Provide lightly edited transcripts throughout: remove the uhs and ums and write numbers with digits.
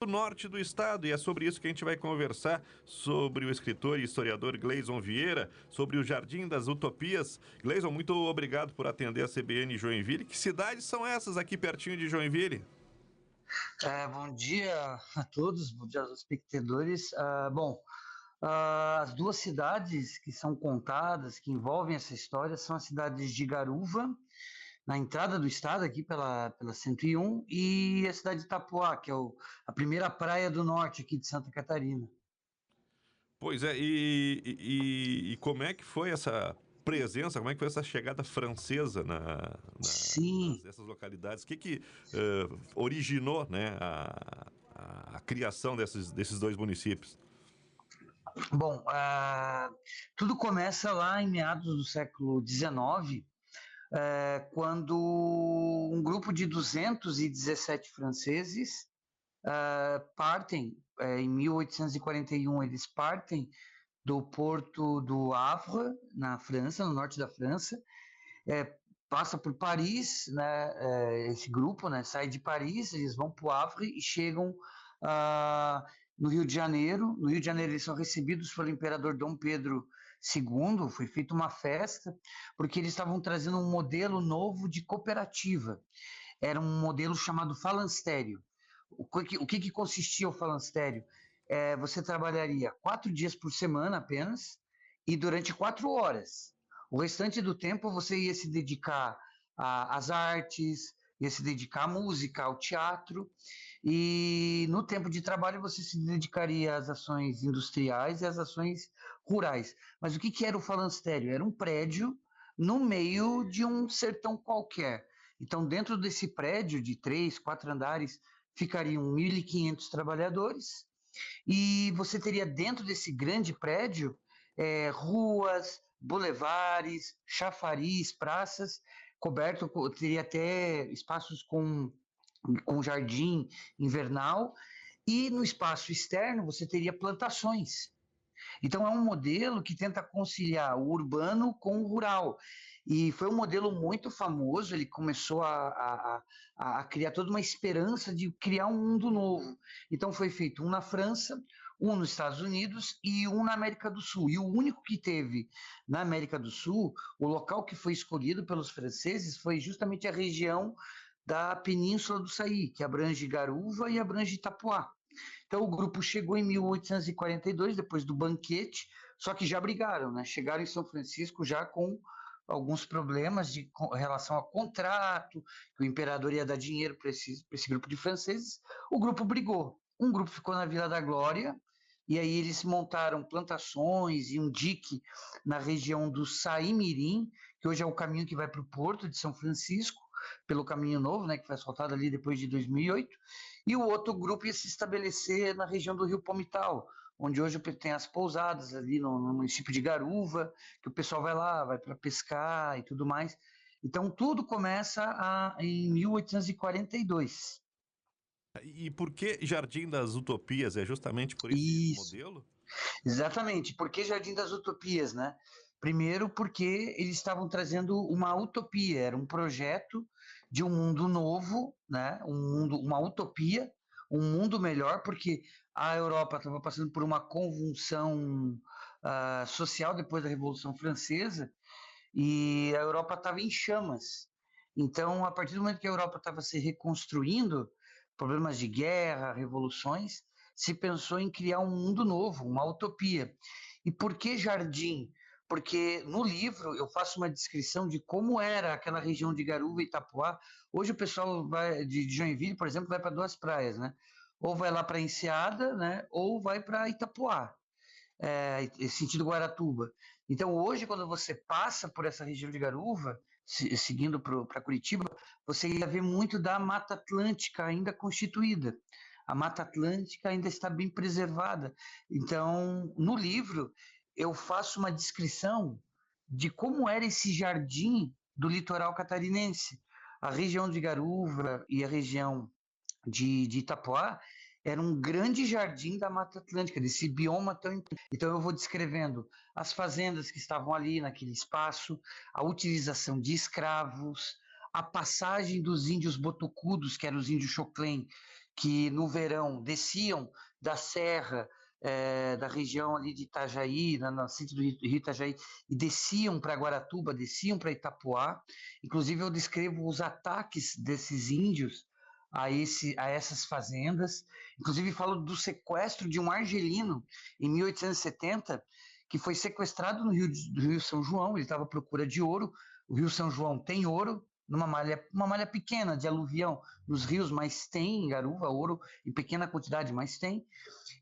do norte do estado, e é sobre isso que a gente vai conversar, sobre o escritor e historiador Gleison Vieira, sobre o Jardim das Utopias. Gleison, muito obrigado por atender a CBN Joinville. Que cidades são essas aqui pertinho de Joinville? Bom dia a todos, bom dia aos espectadores. As duas cidades que são contadas, que envolvem essa história, são as cidades de Garuva, na entrada do estado, aqui pela 101, e a cidade de Itapuá, que é a primeira praia do norte aqui de Santa Catarina. Pois é, e como é que foi essa presença, como é que foi essa chegada francesa Sim, nessas localidades? O que originou, né, a criação desses dois municípios? bom, tudo começa lá em meados do século XIX, quando um grupo de 217 franceses partem, em 1841, eles partem do porto do Havre, na França, no norte da França, passa por Paris, né, esse grupo, né, sai de Paris, eles vão para o Havre e chegam no Rio de Janeiro. No Rio de Janeiro eles são recebidos pelo imperador Dom Pedro II, foi feita uma festa, porque eles estavam trazendo um modelo novo de cooperativa. Era um modelo chamado falanstério. O que consistia o falanstério? Você trabalharia 4 dias por semana apenas e durante 4 horas. O restante do tempo você ia se dedicar às artes, ia se dedicar à música, ao teatro, e no tempo de trabalho você se dedicaria às ações industriais e às ações rurais. Mas o que era o falanstério? Era um prédio no meio de um sertão qualquer. Então, dentro desse prédio de 3, 4 andares, ficariam 1.500 trabalhadores, e você teria dentro desse grande prédio ruas, bulevares, chafariz, praças, coberto, teria até espaços com jardim invernal, e no espaço externo você teria plantações. Então, é um modelo que tenta conciliar o urbano com o rural. E foi um modelo muito famoso, ele começou a criar toda uma esperança de criar um mundo novo. Então, foi feito um na França, um nos Estados Unidos e um na América do Sul. E o único que teve na América do Sul, o local que foi escolhido pelos franceses foi justamente a região da Península do Saí, que abrange Garuva e abrange Itapuá. Então o grupo chegou em 1842, depois do banquete, só que já brigaram, né? Chegaram em São Francisco já com alguns problemas com relação a contrato, que o imperador ia dar dinheiro para esse grupo de franceses. O grupo brigou. Um grupo ficou na Vila da Glória, e aí eles montaram plantações e um dique na região do Saí-Mirim, que hoje é o caminho que vai para o porto de São Francisco, pelo caminho novo, né, que foi asfaltado ali depois de 2008, e o outro grupo ia se estabelecer na região do Rio Palmital, onde hoje tem as pousadas ali no município de Garuva, que o pessoal vai lá, vai para pescar e tudo mais. Então tudo começa em 1842. E por que Jardim das Utopias? É justamente por esse Isso, modelo? exatamente. Por que Jardim das Utopias, né? Primeiro, porque eles estavam trazendo uma utopia, era um projeto de um mundo novo, né? Uma utopia, um mundo melhor, porque a Europa estava passando por uma convulsão social depois da Revolução Francesa, e a Europa estava em chamas. Então, a partir do momento que a Europa estava se reconstruindo, problemas de guerra, revoluções, se pensou em criar um mundo novo, uma utopia. E por que jardim? Porque no livro eu faço uma descrição de como era aquela região de Garuva e Itapuá. Hoje o pessoal de Joinville, por exemplo, vai para duas praias, né? Ou vai lá para Enseada, né? Ou vai para Itapuá, sentido Guaratuba. Então, hoje, quando você passa por essa região de Garuva, seguindo para Curitiba, você ia ver muito da Mata Atlântica ainda constituída. A Mata Atlântica ainda está bem preservada. Então, no livro, eu faço uma descrição de como era esse jardim do litoral catarinense. A região de Garuva e a região de Itapuá era um grande jardim da Mata Atlântica, desse bioma tão importante. Então eu vou descrevendo as fazendas que estavam ali naquele espaço, a utilização de escravos, a passagem dos índios botocudos, que eram os índios Choclen, que no verão desciam da serra, da região ali de Itajaí, na sítio do Rio Itajaí, e desciam para Guaratuba, desciam para Itapoá. Inclusive, eu descrevo os ataques desses índios a essas fazendas. Inclusive, falo do sequestro de um argelino em 1870, que foi sequestrado no do Rio São João. Ele estava à procura de ouro. O Rio São João tem ouro, uma malha pequena de aluvião nos rios, mas tem em Garuva ouro em pequena quantidade, mas tem.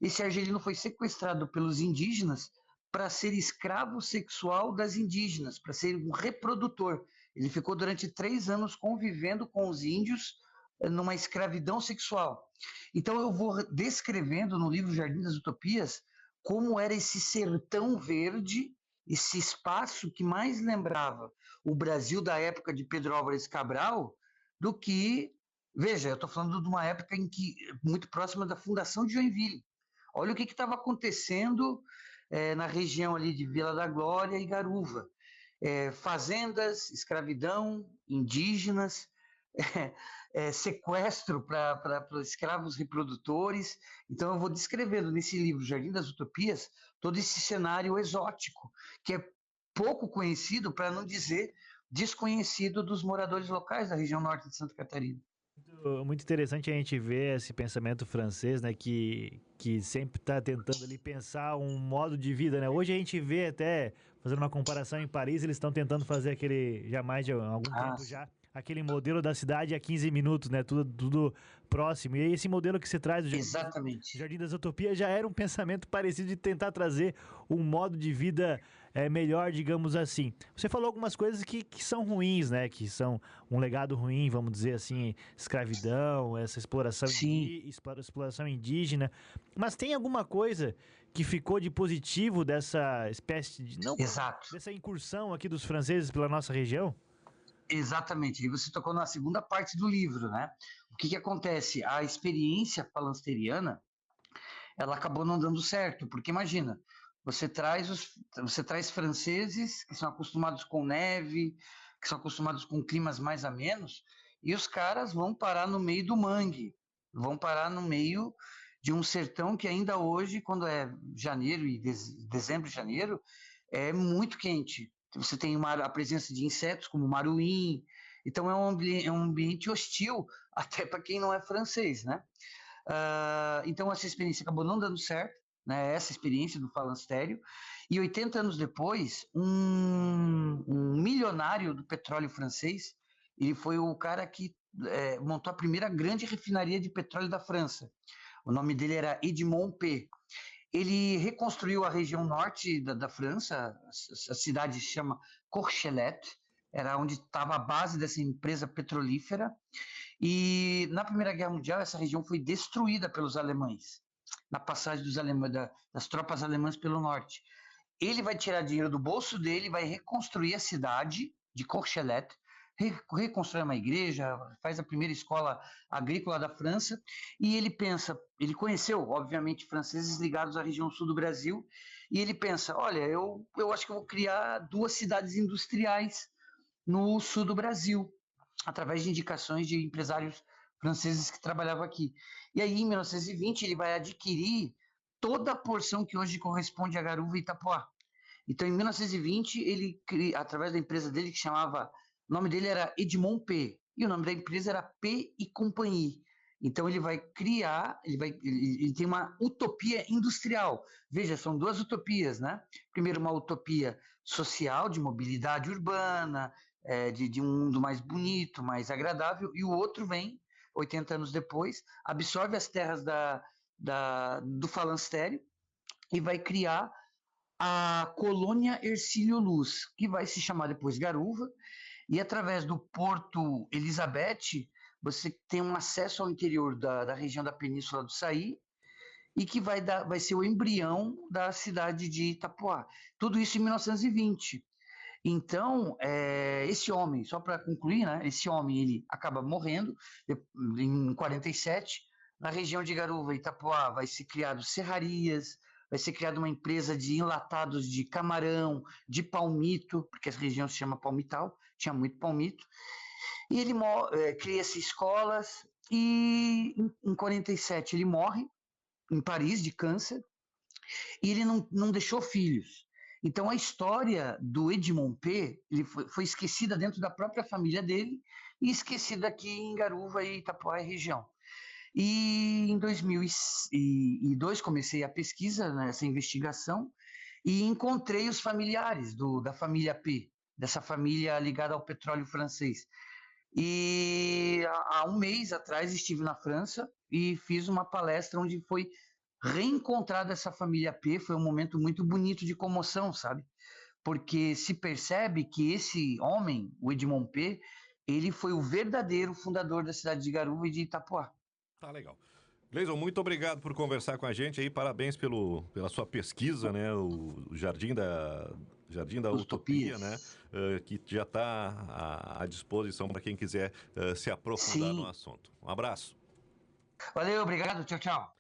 Esse argelino foi sequestrado pelos indígenas para ser escravo sexual das indígenas, para ser um reprodutor. Ele ficou durante 3 anos convivendo com os índios numa escravidão sexual. Então eu vou descrevendo no livro Jardim das Utopias como era esse sertão verde, esse espaço que mais lembrava o Brasil da época de Pedro Álvares Cabral do que, veja, eu estou falando de uma época em que muito próxima da fundação de Joinville. Olha o que estava acontecendo na região ali de Vila da Glória e Garuva. Fazendas, escravidão, indígenas, sequestro para escravos reprodutores. Então eu vou descrevendo nesse livro Jardim das Utopias todo esse cenário exótico, que é pouco conhecido, para não dizer desconhecido, dos moradores locais da região norte de Santa Catarina. Muito interessante a gente ver esse pensamento francês, né, que sempre está tentando ali pensar um modo de vida, né? Hoje a gente vê até, fazendo uma comparação, em Paris, eles estão tentando fazer aquele, já mais de algum tempo já, aquele modelo da cidade a 15 minutos, né? Tudo próximo. E aí esse modelo que você traz do Jardim das Utopias já era um pensamento parecido de tentar trazer um modo de vida melhor, digamos assim. Você falou algumas coisas que são ruins, né? Que são um legado ruim, vamos dizer assim, escravidão, essa exploração indígena. Mas tem alguma coisa que ficou de positivo dessa espécie de... Não, dessa incursão aqui dos franceses pela nossa região? Exatamente, e você tocou na segunda parte do livro, né? O que acontece? A experiência palansteriana, ela acabou não dando certo, porque imagina, você traz franceses que são acostumados com neve, que são acostumados com climas mais amenos, e os caras vão parar no meio do mangue, vão parar no meio de um sertão que ainda hoje, quando é janeiro e dezembro e janeiro, é muito quente. Você tem a presença de insetos como maruim, então é um ambiente hostil até para quem não é francês, né? Então essa experiência acabou não dando certo, né? Essa experiência do falanstério, e 80 anos depois, um milionário do petróleo francês, ele foi o cara que montou a primeira grande refinaria de petróleo da França. O nome dele era Edmond P. Ele reconstruiu a região norte da França, a cidade se chama Courchelet, era onde estava a base dessa empresa petrolífera, e na Primeira Guerra Mundial essa região foi destruída pelos alemães, na passagem das tropas alemãs pelo norte. Ele vai tirar dinheiro do bolso dele, vai reconstruir a cidade de Courchelet, reconstrói uma igreja, faz a primeira escola agrícola da França, e ele conheceu, obviamente, franceses ligados à região sul do Brasil, e ele pensa, olha, eu acho que eu vou criar 2 cidades industriais no sul do Brasil, através de indicações de empresários franceses que trabalhavam aqui. E aí, em 1920, ele vai adquirir toda a porção que hoje corresponde a Garuva e Itapoá. Então, em 1920, ele cria, através da empresa dele, que chamava... O nome dele era Edmond P. E o nome da empresa era P e Companhia. Então ele vai criar, ele tem uma utopia industrial. Veja, são 2 utopias, né? Primeiro, uma utopia social, de mobilidade urbana, de um mundo mais bonito, mais agradável, e o outro vem, 80 anos depois, absorve as terras do falanstério e vai criar a colônia Hercílio Luz, que vai se chamar depois Garuva, e através do Porto Elizabeth, você tem um acesso ao interior da região da Península do Saí, e que vai ser o embrião da cidade de Itapoá. Tudo isso em 1920. Então, esse homem, só para concluir, né, esse homem ele acaba morrendo em 47. Na região de Garuva e Itapoá vai ser criado serrarias, vai ser criada uma empresa de enlatados de camarão, de palmito, porque a região se chama palmital, tinha muito palmito, e ele cria-se escolas, e em 47 ele morre em Paris de câncer e ele não deixou filhos. Então a história do Edmond P ele foi esquecida dentro da própria família dele e esquecida aqui em Garuva e Itapoá região. E em 2002 comecei a pesquisa nessa investigação e encontrei os familiares da família P, dessa família ligada ao petróleo francês. E há um mês atrás estive na França e fiz uma palestra onde foi reencontrada essa família P. Foi um momento muito bonito de comoção, sabe? Porque se percebe que esse homem, o Edmond P, ele foi o verdadeiro fundador da cidade de Garuva e de Itapoá. Tá legal. Gleison, muito obrigado por conversar com a gente aí, parabéns pela sua pesquisa, né? O Jardim da Utopia, né? Que já está à disposição para quem quiser se aprofundar no assunto. Um abraço. Valeu, obrigado, tchau, tchau.